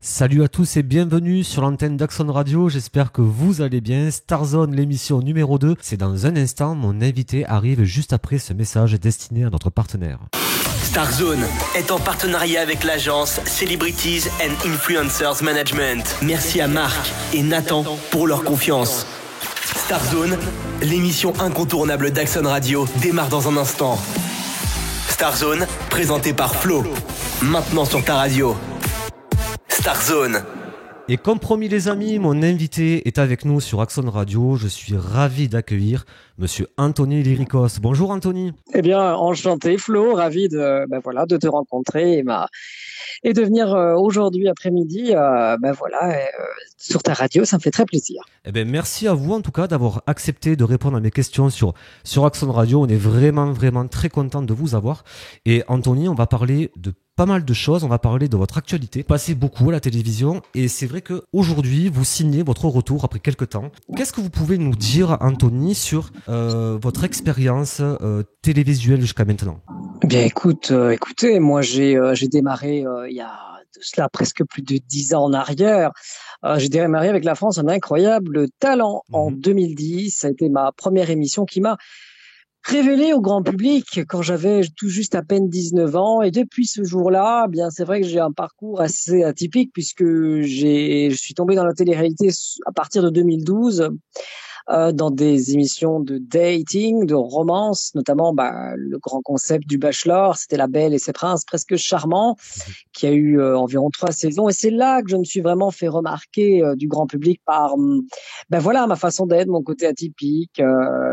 Salut à tous et bienvenue sur l'antenne d'Axon Radio, j'espère que vous allez bien. Starzone, l'émission numéro 2, c'est dans un instant, mon invité arrive juste après ce message destiné à notre partenaire. Starzone est en partenariat avec l'agence Celebrities and Influencers Management. Merci à Marc et Nathan pour leur confiance. Starzone, l'émission incontournable d'Axon Radio, démarre dans un instant. Starzone, présenté par Flo, maintenant sur ta radio. Starzone. Et comme promis les amis, mon invité est avec nous sur Axon Radio. Je suis ravi d'accueillir Monsieur Anthony Lyricos. Bonjour Anthony. Eh bien, enchanté Flo, ravi de te rencontrer et de venir aujourd'hui après-midi sur ta radio, ça me fait très plaisir. Eh bien, merci à vous en tout cas d'avoir accepté de répondre à mes questions sur Axon Radio. On est vraiment très content de vous avoir. Et Anthony, on va parler de pas mal de choses. On va parler de votre actualité. Vous passez beaucoup à la télévision et c'est vrai qu'aujourd'hui, vous signez votre retour après quelques temps. Qu'est-ce que vous pouvez nous dire, Anthony, sur votre expérience télévisuelle jusqu'à maintenant? Bien, écoutez, moi j'ai démarré il y a de cela presque plus de 10 ans en arrière. J'ai démarré avec La France, un incroyable talent en 2010. Ça a été ma première émission qui m'a révélé au grand public quand j'avais tout juste à peine 19 ans. Et depuis ce jour-là, bien, c'est vrai que j'ai un parcours assez atypique puisque je suis tombé dans la télé-réalité à partir de 2012. Dans des émissions de dating, de romance, notamment le grand concept du Bachelor, c'était La Belle et ses Princes, presque charmant, qui a eu environ 3 saisons. Et c'est là que je me suis vraiment fait remarquer du grand public par ma façon d'être, mon côté atypique,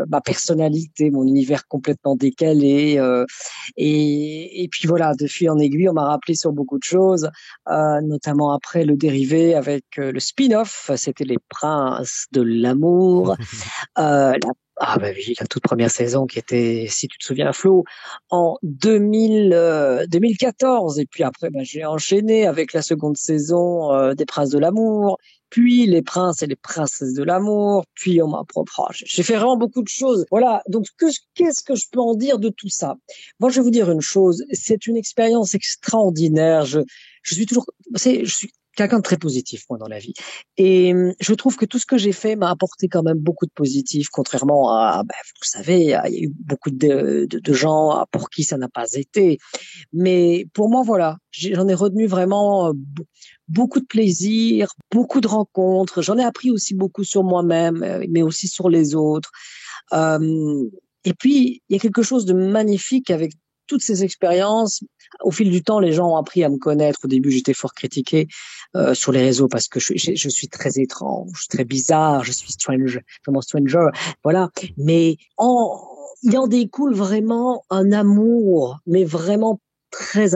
ma personnalité, mon univers complètement décalé. Et puis voilà, de fil en aiguille, on m'a rappelé sur beaucoup de choses, notamment après le dérivé avec le spin-off, c'était Les Princes de l'amour. La toute première saison qui était, si tu te souviens Flo, en 2014. Et puis après, j'ai enchaîné avec la seconde saison des Princes de l'amour, puis Les Princes et les Princesses de l'amour, puis on m'a j'ai fait vraiment beaucoup de choses. Voilà. Donc, qu'est-ce que je peux en dire de tout ça? Moi, je vais vous dire une chose. C'est une expérience extraordinaire. Je suis quelqu'un de très positif, moi, dans la vie. Et je trouve que tout ce que j'ai fait m'a apporté quand même beaucoup de positif, contrairement à, vous savez, il y a eu beaucoup de gens pour qui ça n'a pas été. Mais pour moi, voilà, j'en ai retenu vraiment beaucoup de plaisir, beaucoup de rencontres. J'en ai appris aussi beaucoup sur moi-même, mais aussi sur les autres. Et puis, il y a quelque chose de magnifique avec toutes ces expériences. Au fil du temps, les gens ont appris à me connaître. Au début, j'étais fort critiqué sur les réseaux parce que je suis très étrange, très bizarre, je suis stranger, voilà. Mais il en découle vraiment un amour, mais vraiment très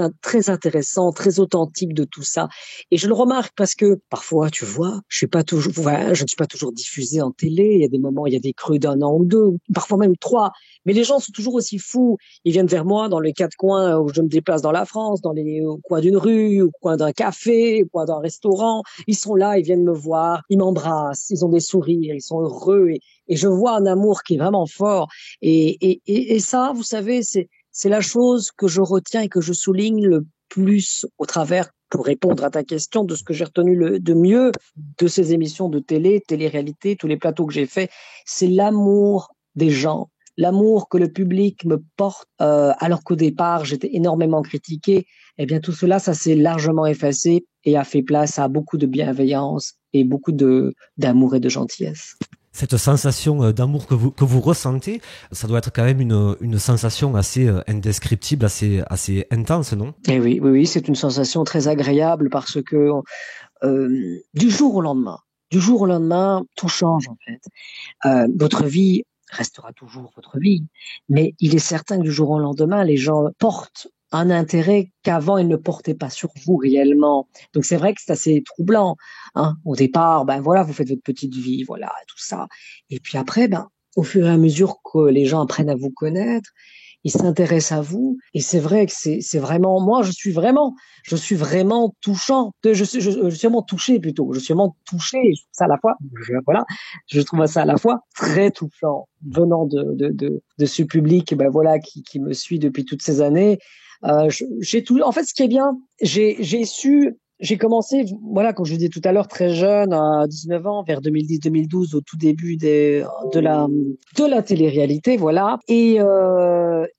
intéressant, très authentique de tout ça. Et je le remarque parce que parfois, tu vois, je ne suis pas toujours diffusée en télé. Il y a des moments, il y a des creux d'1 an ou 2, parfois même 3. Mais les gens sont toujours aussi fous. Ils viennent vers moi dans les 4 coins où je me déplace dans la France, au coin d'une rue, au coin d'un café, au coin d'un restaurant. Ils sont là, ils viennent me voir, ils m'embrassent, ils ont des sourires, ils sont heureux. Et je vois un amour qui est vraiment fort. Et ça, vous savez, c'est la chose que je retiens et que je souligne le plus au travers, pour répondre à ta question, de ce que j'ai retenu de mieux de ces émissions de télé-réalité, tous les plateaux que j'ai faits, c'est l'amour des gens, l'amour que le public me porte, alors qu'au départ, j'étais énormément critiquée. Eh bien, tout cela, ça s'est largement effacé et a fait place à beaucoup de bienveillance et beaucoup d'amour et de gentillesse. Cette sensation d'amour que vous ressentez, ça doit être quand même une sensation assez indescriptible, assez intense, non? Et oui, c'est une sensation très agréable parce que du jour au lendemain, tout change en fait. Votre vie restera toujours votre vie, mais il est certain que du jour au lendemain, les gens portent un intérêt qu'avant ils ne portaient pas sur vous réellement. Donc c'est vrai que c'est assez troublant, hein. Au départ, vous faites votre petite vie, voilà, tout ça. Et puis après, au fur et à mesure que les gens apprennent à vous connaître, ils s'intéressent à vous. Et c'est vrai que c'est vraiment, moi, je suis vraiment touchant. Je suis vraiment touché plutôt. Je suis vraiment touché. Je trouve ça à la fois, je trouve ça à la fois très touchant venant de ce public, qui me suit depuis toutes ces années. En fait, ce qui est bien, j'ai su J'ai commencé, voilà, comme je vous disais tout à l'heure, très jeune, à 19 ans, vers 2010-2012, au tout début de la télé-réalité, voilà. Et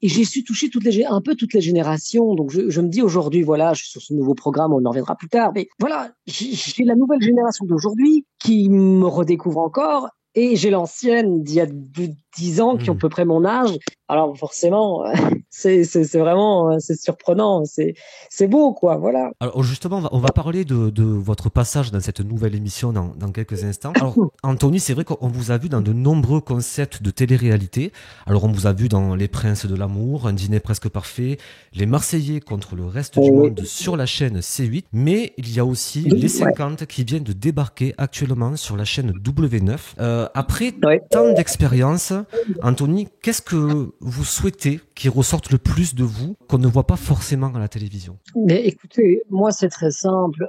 j'ai su toucher un peu toutes les générations. Donc, je me dis aujourd'hui, voilà, je suis sur ce nouveau programme, on en reviendra plus tard. Mais voilà, j'ai la nouvelle génération d'aujourd'hui qui me redécouvre encore. Et j'ai l'ancienne d'il y a plus de 10 ans qui ont à peu près mon âge. Alors forcément, c'est vraiment, c'est surprenant, c'est beau, quoi, voilà. Alors justement, on va parler de votre passage dans cette nouvelle émission dans quelques instants. Alors Anthony, c'est vrai qu'on vous a vu dans de nombreux concepts de télé-réalité. Alors on vous a vu dans Les Princes de l'amour, Un dîner presque parfait, Les Marseillais contre le reste du monde sur la chaîne C8, mais il y a aussi Les 50 qui viennent de débarquer actuellement sur la chaîne W9. Après tant d'expérience, Anthony, qu'est-ce que vous souhaitez qui ressorte le plus de vous, qu'on ne voit pas forcément à la télévision? Mais écoutez, moi c'est très simple.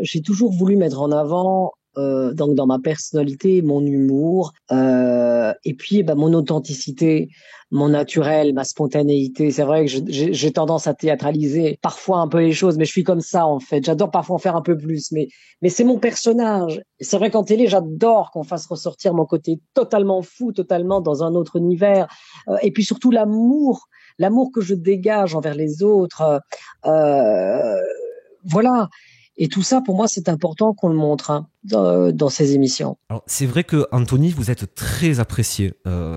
J'ai toujours voulu mettre en avant, donc dans ma personnalité, mon humour, et puis mon authenticité, mon naturel, ma spontanéité. C'est vrai que j'ai tendance à théâtraliser parfois un peu les choses, mais je suis comme ça en fait. J'adore parfois en faire un peu plus, mais c'est mon personnage. Et c'est vrai qu'en télé, j'adore qu'on fasse ressortir mon côté totalement fou, totalement dans un autre univers, et puis surtout l'amour que je dégage envers les autres. Voilà. Et tout ça, pour moi, c'est important qu'on le montre dans ces émissions. Alors, c'est vrai que Anthony, vous êtes très apprécié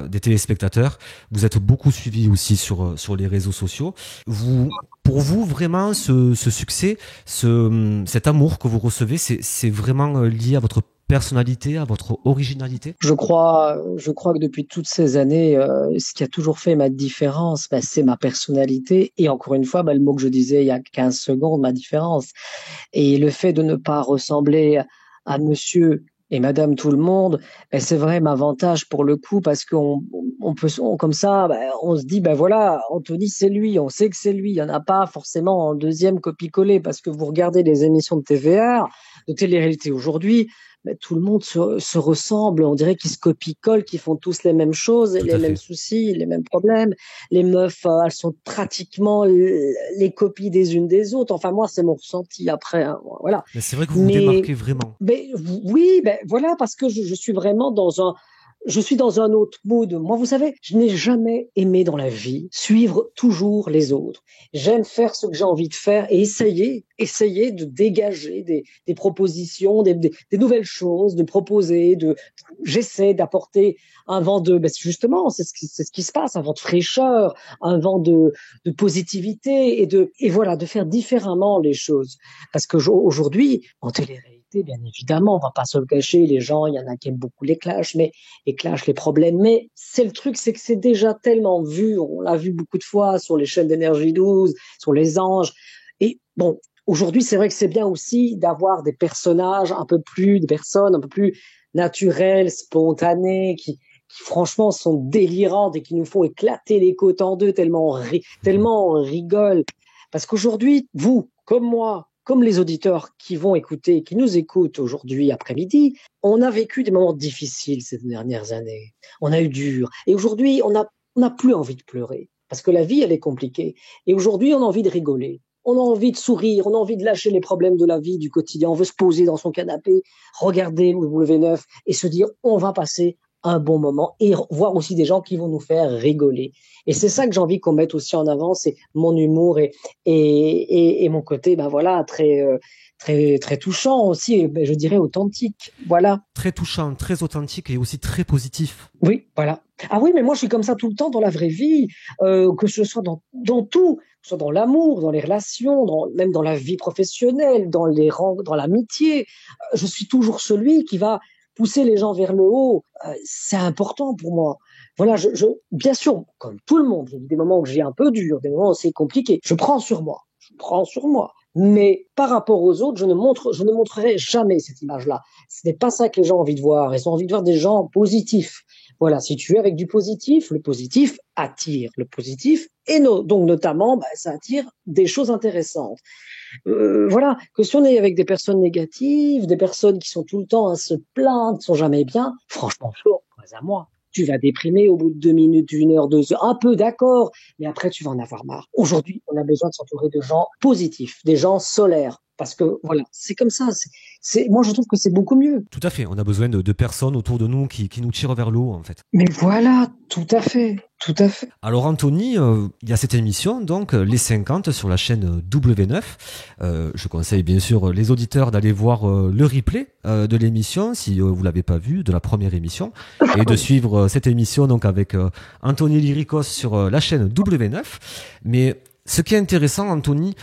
des téléspectateurs. Vous êtes beaucoup suivi aussi sur les réseaux sociaux. Pour vous, vraiment, ce succès, cet amour que vous recevez, c'est vraiment lié à votre personnalité, à votre originalité? Je crois que depuis toutes ces années, ce qui a toujours fait ma différence, c'est ma personnalité. Et encore une fois, le mot que je disais il y a 15 secondes, ma différence. Et le fait de ne pas ressembler à monsieur et madame tout le monde, c'est vrai, m'avantage pour le coup, parce qu'on peut, comme ça, on se dit, voilà, Anthony, c'est lui, on sait que c'est lui. Il n'y en a pas forcément en deuxième copie-collé, parce que vous regardez les émissions de TVR, de télé-réalité aujourd'hui, tout le monde se ressemble, on dirait qu'ils se copient-collent, qu'ils font tous les mêmes choses, les mêmes soucis, les mêmes problèmes. Les meufs, elles sont pratiquement les copies des unes des autres. Enfin, moi, c'est mon ressenti après, hein, voilà. Mais c'est vrai que vous vous démarquez vraiment. Oui, voilà, parce que je suis vraiment je suis dans un autre mood. Moi, vous savez, je n'ai jamais aimé dans la vie suivre toujours les autres. J'aime faire ce que j'ai envie de faire et essayer de dégager des propositions, des nouvelles choses, de proposer, j'essaie d'apporter un vent justement, c'est ce qui se passe, un vent de fraîcheur, un vent de positivité et voilà, de faire différemment les choses. Parce que aujourd'hui, en télé-réalité, bien évidemment, on va pas se le cacher, les gens, il y en a qui aiment beaucoup les clashs, les problèmes, mais c'est le truc, c'est que c'est déjà tellement vu, on l'a vu beaucoup de fois sur les chaînes d'Énergie 12, sur les Anges, et bon, aujourd'hui, c'est vrai que c'est bien aussi d'avoir des personnages des personnes un peu plus naturelles, spontanées, qui franchement sont délirantes et qui nous font éclater les côtes en deux tellement on rigole. Parce qu'aujourd'hui, vous, comme moi, comme les auditeurs qui vont écouter, qui nous écoutent aujourd'hui après-midi, on a vécu des moments difficiles ces dernières années. On a eu dur. Et aujourd'hui, on n'a plus envie de pleurer. Parce que la vie, elle est compliquée. Et aujourd'hui, on a envie de rigoler. On a envie de sourire. On a envie de lâcher les problèmes de la vie, du quotidien. On veut se poser dans son canapé, regarder le W9 et se dire, on va passer un bon moment et voir aussi des gens qui vont nous faire rigoler. Et c'est ça que j'ai envie qu'on mette aussi en avant, c'est mon humour et mon côté, voilà, très, très, très touchant aussi, et je dirais authentique. Voilà. Très touchant, très authentique et aussi très positif. Oui, voilà. Ah oui, mais moi je suis comme ça tout le temps dans la vraie vie, que ce soit dans tout, que ce soit dans l'amour, dans les relations, même dans la vie professionnelle, dans l'amitié. Je suis toujours celui qui va pousser les gens vers le haut. C'est important pour moi. Voilà, bien sûr, comme tout le monde, il y a des moments où j'ai un peu dur, des moments où c'est compliqué. Je prends sur moi. Mais par rapport aux autres, je ne montrerai jamais cette image-là. Ce n'est pas ça que les gens ont envie de voir. Ils ont envie de voir des gens positifs. Voilà, si tu es avec du positif, le positif attire le positif et donc notamment, ça attire des choses intéressantes. Voilà, que si on est avec des personnes négatives, des personnes qui sont tout le temps à se plaindre, qui sont jamais bien, franchement, pas à moi. Tu vas déprimer au bout de 2 minutes, 1 heure, 2 heures, un peu d'accord, mais après tu vas en avoir marre. Aujourd'hui, on a besoin de s'entourer de gens positifs, des gens solaires. parce que voilà, c'est comme ça. Moi, je trouve que c'est beaucoup mieux. Tout à fait. On a besoin de personnes autour de nous qui nous tirent vers le haut, en fait. Mais voilà, tout à fait, tout à fait. Alors Anthony, il y a cette émission, donc les 50 sur la chaîne W9. Je conseille bien sûr les auditeurs d'aller voir le replay de l'émission si vous l'avez pas vu, de la première émission, et de suivre cette émission donc avec Anthony Lyricos sur la chaîne W9. Mais ce qui est intéressant, Anthony,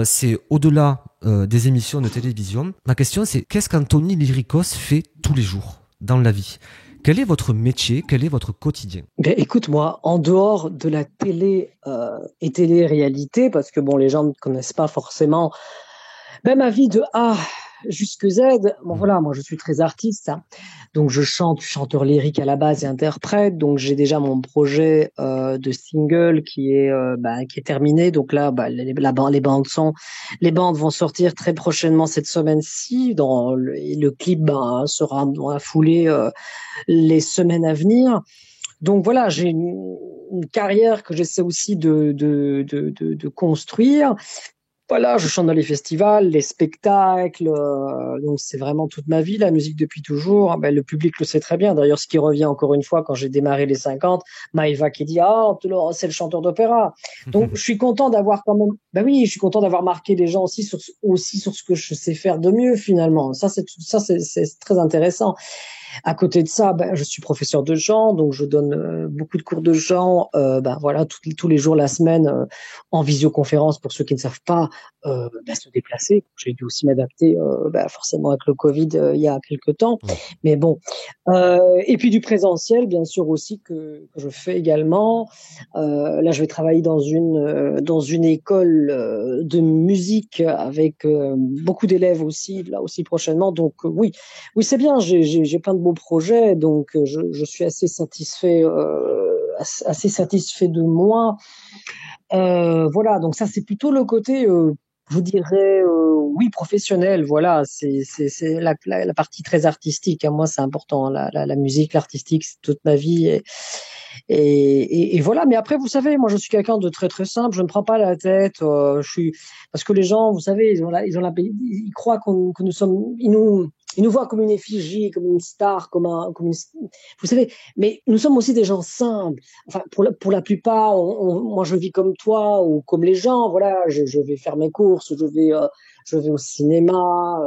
c'est au-delà des émissions de télévision. Ma question, c'est qu'est-ce qu'Anthony Lyricos fait tous les jours dans la vie? Quel est votre métier? Quel est votre quotidien? Ben, écoute, moi, en dehors de la télé et télé-réalité, parce que bon, les gens ne connaissent pas forcément ma vie de A jusque Z. Bon, voilà, moi, je suis très artiste, hein. Donc, je chante, chanteur lyrique à la base et interprète. Donc, j'ai déjà mon projet de single qui est terminé. Donc là, les bandes vont sortir très prochainement cette semaine-ci. Le clip sera dans la foulée les semaines à venir. Donc voilà, j'ai une carrière que j'essaie aussi de construire. Voilà, je chante dans les festivals, les spectacles, donc c'est vraiment toute ma vie, la musique depuis toujours. Ben, le public le sait très bien. D'ailleurs, ce qui revient encore une fois quand j'ai démarré les 50, Maëva qui dit c'est le chanteur d'opéra. Donc je suis content d'avoir quand même, je suis content d'avoir marqué les gens aussi sur ce que je sais faire de mieux finalement. Ça c'est très intéressant. À côté de ça, je suis professeur de chant, donc je donne beaucoup de cours de chant, voilà, tous les jours la semaine en visioconférence pour ceux qui ne savent pas se déplacer. J'ai dû aussi m'adapter forcément avec le Covid il y a quelques temps, mais bon. Et puis du présentiel, bien sûr aussi que je fais également. Là, je vais travailler dans une école de musique avec beaucoup d'élèves aussi, là aussi prochainement. Donc oui, c'est bien. J'ai plein de beaux projets, donc je suis assez satisfait de moi. Voilà, donc ça c'est plutôt le côté, je dirais, oui, professionnel. Voilà, c'est la partie très artistique. Hein. Moi, c'est important. La musique, l'artistique, c'est toute ma vie. Et voilà. Mais après, vous savez, moi, je suis quelqu'un de très très simple. Je ne prends pas la tête. Parce que les gens, vous savez, ils croient que nous sommes, ils nous voient comme une effigie, comme une star, vous savez. Mais nous sommes aussi des gens simples. Enfin, pour la plupart, moi, je vis comme toi ou comme les gens. Voilà, je vais faire mes courses, je vais au cinéma.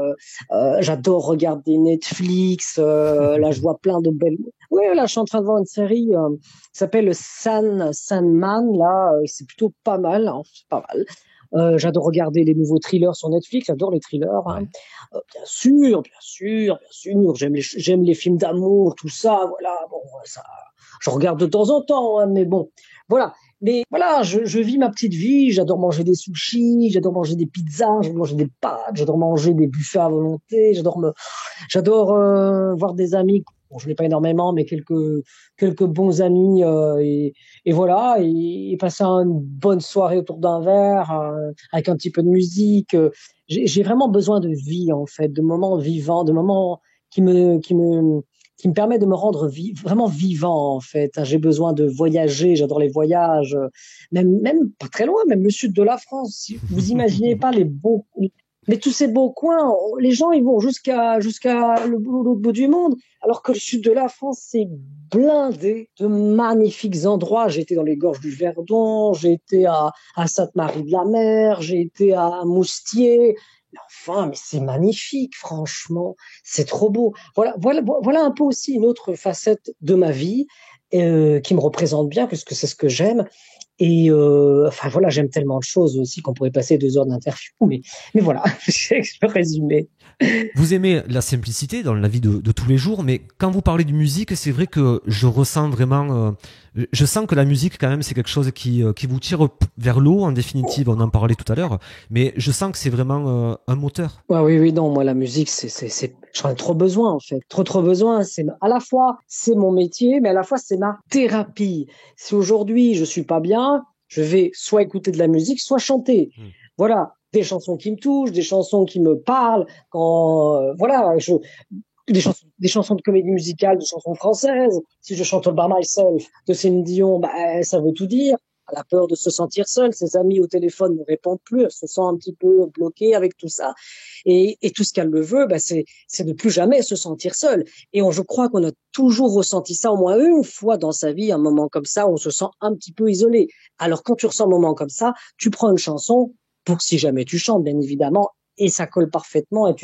J'adore regarder Netflix. Là, je vois plein de belles. Oui, là, je suis en train de voir une série qui s'appelle Sandman. Là, c'est plutôt pas mal. Hein, c'est pas mal. J'adore regarder les nouveaux thrillers sur Netflix. J'adore les thrillers. Hein. Bien sûr. J'aime les films d'amour, tout ça. Voilà. Bon, ça, je regarde de temps en temps, hein, mais bon, voilà. Mais voilà, je vis ma petite vie. J'adore manger des sushis, j'adore manger des pizzas, j'adore manger des pâtes, j'adore manger des buffets à volonté. J'adore voir des amis. Bon, je n'ai pas énormément, mais quelques bons amis et voilà, et passer une bonne soirée autour d'un verre avec un petit peu de musique. J'ai vraiment besoin de vie en fait, de moments vivants, de moments qui me permet de me rendre vraiment vivant en fait. J'ai besoin de voyager, j'adore les voyages, même pas très loin, même le sud de la France. Si vous imaginez pas mais tous ces beaux coins, les gens ils vont jusqu'à l'autre bout du monde, alors que le sud de la France c'est blindé de magnifiques endroits. J'ai été dans les gorges du Verdon, j'ai été à Sainte-Marie-de-la-Mer, j'ai été à Moustier. Mais c'est magnifique, franchement, c'est trop beau. Voilà un peu aussi une autre facette de ma vie qui me représente bien, puisque c'est ce que j'aime. Et voilà, j'aime tellement de choses aussi qu'on pourrait passer 2 heures d'interview, mais voilà, je peux résumer. Vous aimez la simplicité dans la vie de tous les jours, mais quand vous parlez de musique, c'est vrai que je ressens vraiment, je sens que la musique quand même c'est quelque chose qui vous tire vers l'eau en définitive. On en parlait tout à l'heure, mais je sens que c'est vraiment un moteur. Oui, non, moi la musique j'en ai trop besoin en fait, trop besoin. À la fois c'est mon métier, mais à la fois c'est ma thérapie. Si aujourd'hui je suis pas bien, je vais soit écouter de la musique, soit chanter. Voilà, des chansons qui me touchent, des chansons qui me parlent. Des chansons de comédie musicale, des chansons françaises. Si je chante All By Myself de Céline Dion, ça veut tout dire. Elle a peur de se sentir seule. Ses amis au téléphone ne répondent plus. Elle se sent un petit peu bloquée avec tout ça. Et tout ce qu'elle le veut, c'est de plus jamais se sentir seule. Et je crois qu'on a toujours ressenti ça au moins une fois dans sa vie, un moment comme ça, où on se sent un petit peu isolé. Alors, quand tu ressens un moment comme ça, tu prends une chanson pour si jamais tu chantes, bien évidemment, et ça colle parfaitement et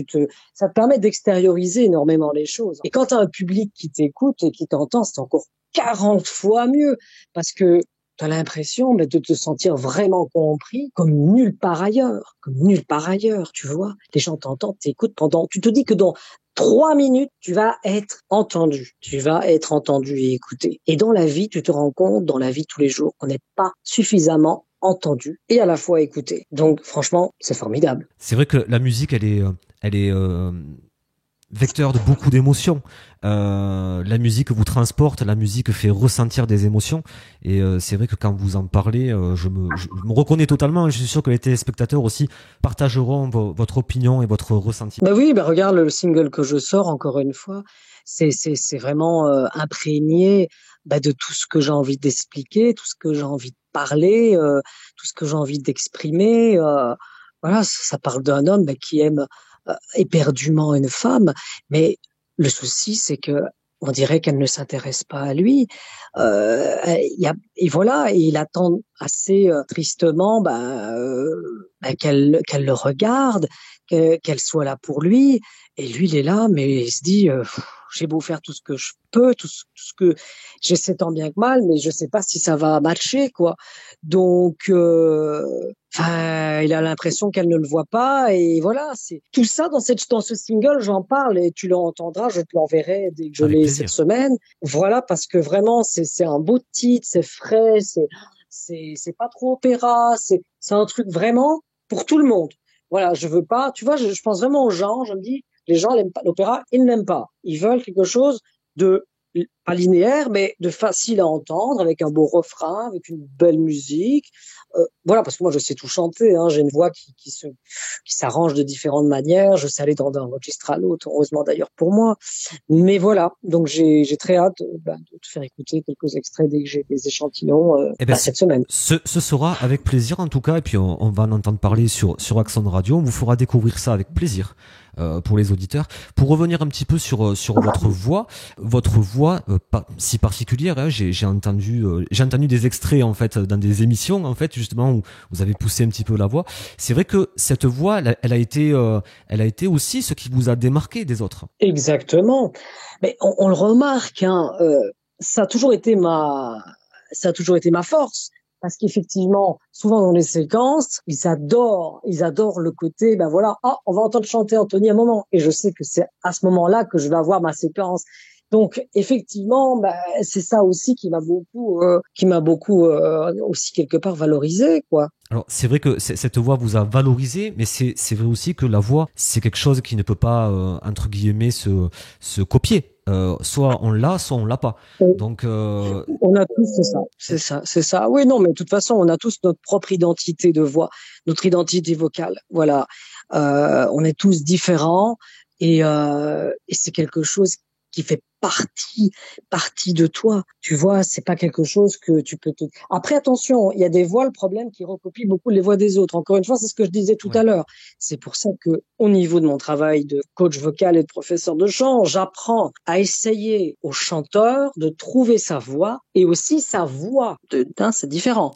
ça te permet d'extérioriser énormément les choses. Et quand tu as un public qui t'écoute et qui t'entend, c'est encore 40 fois mieux parce que tu as l'impression de te sentir vraiment compris comme nulle part ailleurs, tu vois. Les gens t'entendent, t'écoutent tu te dis que dans 3 minutes, tu vas être entendu et écouté. Et dans la vie, tu te rends compte, dans la vie de tous les jours, qu'on n'est pas suffisamment entendu et à la fois écouté. Donc, franchement, c'est formidable. C'est vrai que la musique, elle est vecteur de beaucoup d'émotions. La musique vous transporte, la musique fait ressentir des émotions. Et c'est vrai que quand vous en parlez, je me reconnais totalement. Je suis sûr que les téléspectateurs aussi partageront votre opinion et votre ressenti. Oui, regarde le single que je sors, encore une fois. C'est vraiment imprégné de tout ce que j'ai envie d'expliquer, tout ce que j'ai envie de parler, tout ce que j'ai envie d'exprimer. Voilà, ça parle d'un homme qui aime éperdument une femme, mais le souci, c'est que on dirait qu'elle ne s'intéresse pas à lui. Et voilà, et il attend assez tristement qu'elle le regarde, qu'elle soit là pour lui. Et lui, il est là, mais il se dit, j'ai beau faire tout ce que je peux, tout ce que j'essaie tant bien que mal, mais je sais pas si ça va matcher, quoi. Donc, il a l'impression qu'elle ne le voit pas, et voilà, c'est tout ça dans ce single, j'en parle et tu l'entendras, je te l'enverrai dès que je l'ai cette semaine. Voilà, parce que vraiment, c'est un beau titre, c'est frais, c'est pas trop opéra, c'est un truc vraiment pour tout le monde. Voilà, je veux pas, tu vois, je pense vraiment aux gens, je me dis, les gens n'aiment pas l'opéra, ils n'aiment pas. Ils veulent quelque chose de pas linéaire, mais de facile à entendre, avec un beau refrain, avec une belle musique. Voilà, parce que moi, je sais tout chanter. J'ai une voix qui s'arrange de différentes manières. Je sais aller d'un registre à l'autre, heureusement d'ailleurs pour moi. Mais voilà, donc j'ai très hâte de te faire écouter quelques extraits dès que j'ai des échantillons cette semaine. Ce sera avec plaisir en tout cas, et puis on va en entendre parler sur Accent Radio. On vous fera découvrir ça avec plaisir. Pour les auditeurs. Pour revenir un petit peu sur votre voix pas si particulière, j'ai entendu des extraits en fait dans des émissions en fait justement où vous avez poussé un petit peu la voix. C'est vrai que cette voix, elle a été aussi ce qui vous a démarqué des autres. Exactement. Mais on le remarque, ça a toujours été ma force. Parce qu'effectivement, souvent dans les séquences, ils adorent le côté, on va entendre chanter Anthony à un moment. Et je sais que c'est à ce moment-là que je vais avoir ma séquence. Donc, effectivement, c'est ça aussi qui m'a beaucoup aussi quelque part valorisé, quoi. Alors, c'est vrai que cette voix vous a valorisé, mais c'est vrai aussi que la voix, c'est quelque chose qui ne peut pas, entre guillemets, se copier. Soit on l'a, soit on l'a pas. Oui. Donc, on a tous, c'est ça. Oui, non, mais de toute façon, on a tous notre propre identité de voix, notre identité vocale. Voilà. On est tous différents et c'est quelque chose qui fait partie de toi. Tu vois, c'est pas quelque chose que tu peux Après, attention, il y a des voix, le problème, qui recopient beaucoup les voix des autres. Encore une fois, c'est ce que je disais tout à l'heure. C'est pour ça que, au niveau de mon travail de coach vocal et de professeur de chant, j'apprends à essayer au chanteur de trouver sa voix et aussi sa voix. C'est différent.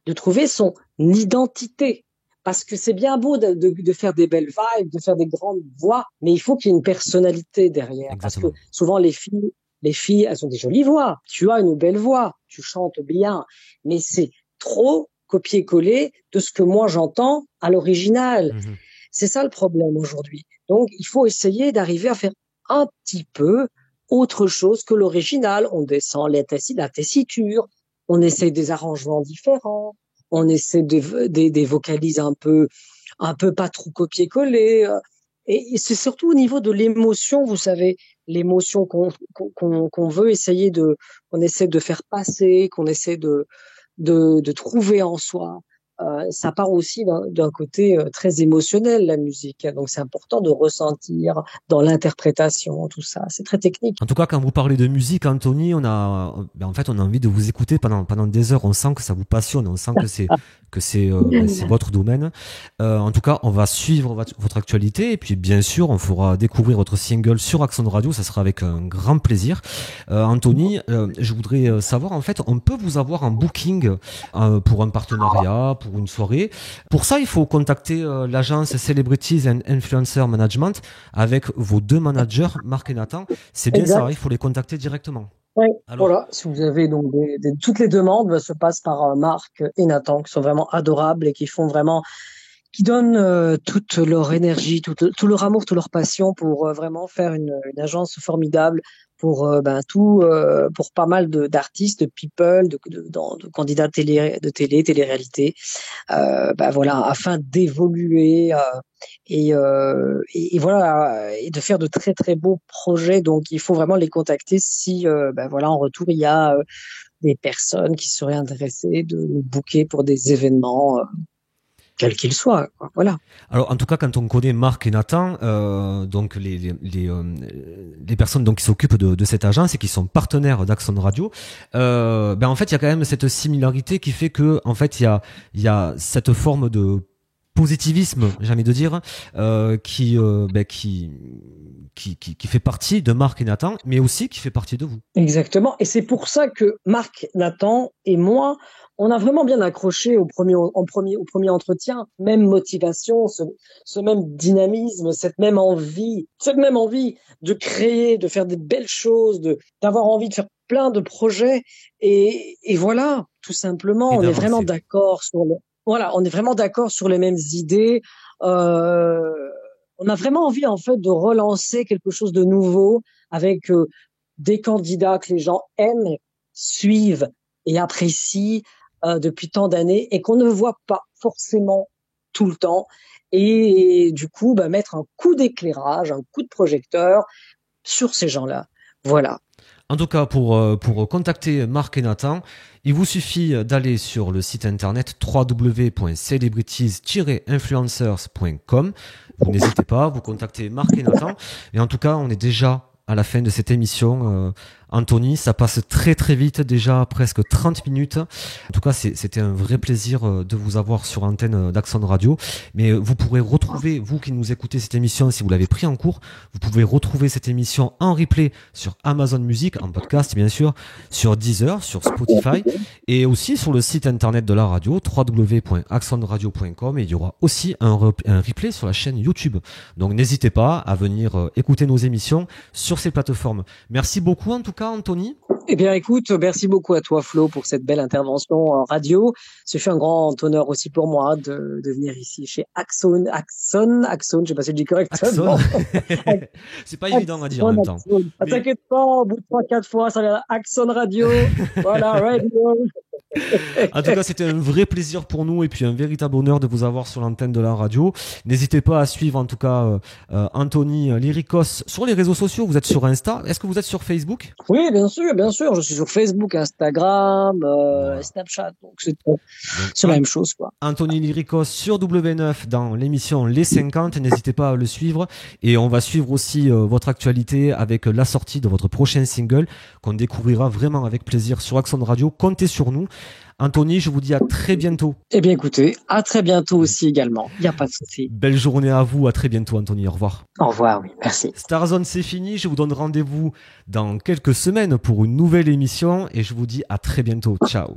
De trouver son identité. Parce que c'est bien beau de faire des belles vibes, de faire des grandes voix, mais il faut qu'il y ait une personnalité derrière. Exactement. Parce que souvent les filles, elles ont des jolies voix. Tu as une belle voix, tu chantes bien, mais c'est trop copier-coller de ce que moi j'entends à l'original. Mmh. C'est ça le problème aujourd'hui. Donc il faut essayer d'arriver à faire un petit peu autre chose que l'original. On descend la tessiture, on essaie des arrangements différents. On essaie des vocalises un peu pas trop copier-coller. Et c'est surtout au niveau de l'émotion, vous savez, l'émotion qu'on veut essayer qu'on essaie de faire passer, qu'on essaie de trouver en soi. ça part aussi d'un côté très émotionnel, la musique. Donc c'est important de ressentir dans l'interprétation, tout ça. C'est très technique. En tout cas, quand vous parlez de musique, Anthony, on a envie de vous écouter pendant des heures. On sent que ça vous passionne, on sent que c'est votre domaine. En tout cas, on va suivre votre actualité et puis bien sûr, on fera découvrir votre single sur Axon Radio. Ça sera avec un grand plaisir. Anthony, je voudrais savoir, en fait, on peut vous avoir en booking pour un partenariat, pour une soirée. Pour ça, il faut contacter l'agence Celebrities and Influencer Management avec vos 2 managers, Marc et Nathan. C'est bien ça, il faut les contacter directement. Oui, voilà. Si vous avez donc toutes les demandes se passent par Marc et Nathan, qui sont vraiment adorables et qui donnent toute leur énergie, tout leur amour, toute leur passion pour vraiment faire une agence formidable pour pour pas mal d'artistes, de people, de candidats télé-réalité, voilà, afin d'évoluer et voilà, et de faire de très très beaux projets. Donc il faut vraiment les contacter si voilà, en retour il y a des personnes qui seraient intéressées de nous booker pour des événements quel qu'il soit, quoi. Voilà. Alors, en tout cas, quand on connaît Marc et Nathan, donc les personnes donc qui s'occupent de cette agence et qui sont partenaires d'Axon Radio, en fait, il y a quand même cette similarité qui fait que, en fait, il y a cette forme de positivisme, j'ai envie de dire, qui fait partie de Marc et Nathan, mais aussi qui fait partie de vous. Exactement. Et c'est pour ça que Marc, Nathan et moi, on a vraiment bien accroché au premier entretien. Même motivation, ce même dynamisme, cette même envie de créer, de faire des belles choses, d'avoir envie de faire plein de projets. Et voilà, tout simplement, on est vraiment d'accord on est vraiment d'accord sur les mêmes idées. On a vraiment envie, en fait, de relancer quelque chose de nouveau avec des candidats que les gens aiment, suivent et apprécient depuis tant d'années et qu'on ne voit pas forcément tout le temps. Et du coup, mettre un coup d'éclairage, un coup de projecteur sur ces gens-là. Voilà. En tout cas, pour contacter Marc et Nathan, il vous suffit d'aller sur le site internet www.celebrities-influencers.com. Vous n'hésitez pas, vous contactez Marc et Nathan. Et en tout cas, on est déjà à la fin de cette émission. Anthony, ça passe très très vite, déjà presque 30 minutes. En tout cas, c'était un vrai plaisir de vous avoir sur l'antenne d'Axon Radio. Mais vous pourrez retrouver, vous qui nous écoutez cette émission, si vous l'avez pris en cours, vous pouvez retrouver cette émission en replay sur Amazon Music, en podcast bien sûr, sur Deezer, sur Spotify et aussi sur le site internet de la radio, www.axonradio.com, et il y aura aussi un replay sur la chaîne YouTube. Donc n'hésitez pas à venir écouter nos émissions sur ces plateformes. Merci beaucoup en tout cas, Anthony. Eh bien, écoute, merci beaucoup à toi, Flo, pour cette belle intervention en radio. Ce fut un grand honneur aussi pour moi de venir ici chez Axon, je sais pas si je dis correctement. C'est pas évident à dire en même temps. T'inquiète pas, au bout de 3-4 fois, ça vient Axon Radio. Voilà, radio. En tout cas, c'était un vrai plaisir pour nous et puis un véritable honneur de vous avoir sur l'antenne de la radio. N'hésitez pas à suivre en tout cas Anthony Lyricos sur les réseaux sociaux. Vous êtes sur Insta. Est-ce que vous êtes sur Facebook? Oui, bien sûr. Je suis sur Facebook, Instagram, Snapchat. Donc c'est la même chose, quoi. Anthony Lyricos sur W9 dans l'émission Les 50. N'hésitez pas à le suivre. Et on va suivre aussi votre actualité avec la sortie de votre prochain single qu'on découvrira vraiment avec plaisir sur Axon Radio. Comptez sur nous. Anthony, je vous dis à très bientôt. Eh bien, écoutez, à très bientôt aussi également. Il n'y a pas de souci. Belle journée à vous. À très bientôt, Anthony. Au revoir. Au revoir, oui. Merci. Starzone, c'est fini. Je vous donne rendez-vous dans quelques semaines pour une nouvelle émission et je vous dis à très bientôt. Ciao.